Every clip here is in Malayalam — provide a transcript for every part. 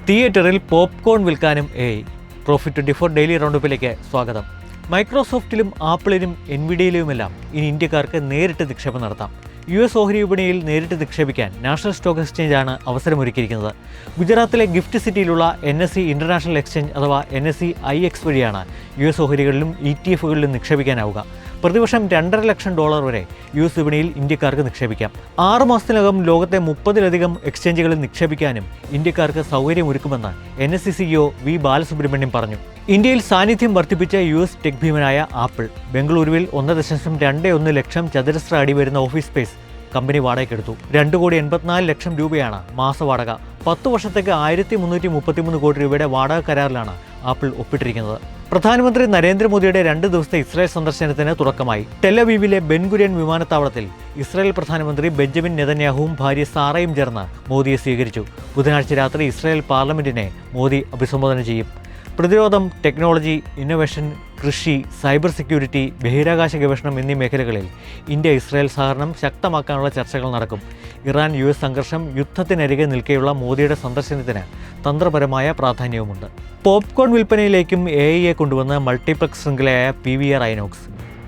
തിയേറ്ററിൽ പോപ്കോൺ വിൽക്കാനും പ്രോഫിറ്റ് 24 ഡെയിലി റൗണ്ടപ്പിലേക്ക് സ്വാഗതം. മൈക്രോസോഫ്റ്റിലും ആപ്പിളിനും എൻവിഡിയയിലുമെല്ലാം ഇനി ഇന്ത്യക്കാർക്ക് നേരിട്ട് നിക്ഷേപം നടത്താം. US ഓഹരി വിപണിയിൽ നേരിട്ട് നിക്ഷേപിക്കാൻ നാഷണൽ സ്റ്റോക്ക് എക്സ്ചേഞ്ചാണ് അവസരമൊരുക്കിയിരിക്കുന്നത്. ഗുജറാത്തിലെ ഗിഫ്റ്റ് സിറ്റിയിലുള്ള NSE ഇൻ്റർനാഷണൽ എക്സ്ചേഞ്ച് അഥവാ NSE IX വഴിയാണ് US ഓഹരികളിലും ETF-കളിലും നിക്ഷേപിക്കാനാവുക. പ്രതിവർഷം $2.5 ലക്ഷം വരെ US വിപണിയിൽ ഇന്ത്യക്കാർക്ക് നിക്ഷേപിക്കാം. 6 മാസത്തിനകം ലോകത്തെ 30-ലധികം എക്സ്ചേഞ്ചുകളിൽ നിക്ഷേപിക്കാനും ഇന്ത്യക്കാർക്ക് സൗകര്യമൊരുക്കുമെന്ന് NSE CEO V ബാലസുബ്രഹ്മണ്യം പറഞ്ഞു. ഇന്ത്യയിൽ സാന്നിധ്യം വർദ്ധിപ്പിച്ച US ടെക് ഭീമനായ ആപ്പിൾ ബംഗളൂരുവിൽ 1.21 ലക്ഷം ചതുരശ്ര അടി വരുന്ന ഓഫീസ് സ്പേസ് കമ്പനി വാടകയ്ക്കെടുത്തു. 2.84 ലക്ഷം രൂപയാണ് മാസവാടക. 10 വർഷത്തേക്ക് 1333 കോടി രൂപയുടെ വാടക കരാറിലാണ് ആപ്പിൾ ഒപ്പിട്ടിരിക്കുന്നത്. പ്രധാനമന്ത്രി നരേന്ദ്രമോദിയുടെ 2 ദിവസത്തെ ഇസ്രായേൽ സന്ദർശനത്തിന് തുടക്കമായി. ടെലവീവിലെ ബെൻഗുരിയൻ വിമാനത്താവളത്തിൽ ഇസ്രായേൽ പ്രധാനമന്ത്രി ബെഞ്ചമിൻ നെതന്യാഹുവും ഭാര്യ സാറയും ചേർന്ന് മോദിയെ സ്വീകരിച്ചു. ബുധനാഴ്ച രാത്രി ഇസ്രായേൽ പാർലമെന്റിനെ മോദി അഭിസംബോധന ചെയ്യും. പ്രതിരോധം, ടെക്നോളജി, ഇന്നൊവേഷൻ, കൃഷി, സൈബർ സെക്യൂരിറ്റി, ബഹിരാകാശ ഗവേഷണം എന്നീ മേഖലകളിൽ ഇന്ത്യ ഇസ്രായേൽ സഹകരണം ശക്തമാക്കാനുള്ള ചർച്ചകൾ നടക്കും. ഇറാൻ US സംഘർഷം യുദ്ധത്തിനരികെ നിൽക്കെയുള്ള മോദിയുടെ സന്ദർശനത്തിന് തന്ത്രപരമായ പ്രാധാന്യവുമുണ്ട്. പോപ്കോൺ വിൽപ്പനയിലേക്കും AI കൊണ്ടുവന്ന മൾട്ടിപ്ലക്സ് ശൃംഖലയായ PVR INOX.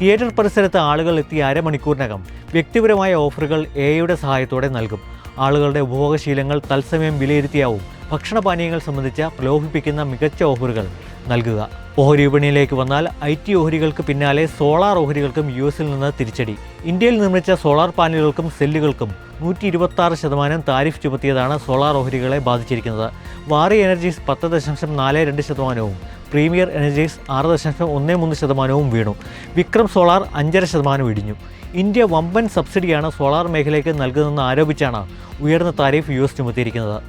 തിയേറ്റർ പരിസരത്ത് ആളുകൾ എത്തിയ അരമണിക്കൂറിനകം വ്യക്തിപരമായ ഓഫറുകൾ AIയുടെ സഹായത്തോടെ നൽകും. ആളുകളുടെ ഉപഭോഗശീലങ്ങൾ തത്സമയം വിലയിരുത്തിയാവും ഭക്ഷണപാനീയങ്ങൾ സംബന്ധിച്ച പ്രലോഭിപ്പിക്കുന്ന മികച്ച ഓഫറുകൾ നൽകുക. ഓഹരി വിപണിയിലേക്ക് വന്നാൽ IT ഓഹരികൾക്ക് പിന്നാലെ സോളാർ ഓഹരികൾക്കും US-ൽ നിന്ന് തിരിച്ചടി. ഇന്ത്യയിൽ നിർമ്മിച്ച സോളാർ പാനലുകൾക്കും സെല്ലുകൾക്കും 126% താരിഫ് ചുമത്തിയതാണ് സോളാർ ഓഹരികളെ ബാധിച്ചിരിക്കുന്നത്. വാറി എനർജീസ് 10.42%, പ്രീമിയർ എനർജീസ് 6.13% വീണു. വിക്രം സോളാർ 5.5% ഇടിഞ്ഞു. ഇന്ത്യ വമ്പൻ സബ്സിഡിയാണ് സോളാർ മേഖലയ്ക്ക് നൽകുന്നതെന്ന് ആരോപിച്ചാണ് ഉയർന്ന താരിഫ് US ചുമത്തിയിരിക്കുന്നത്.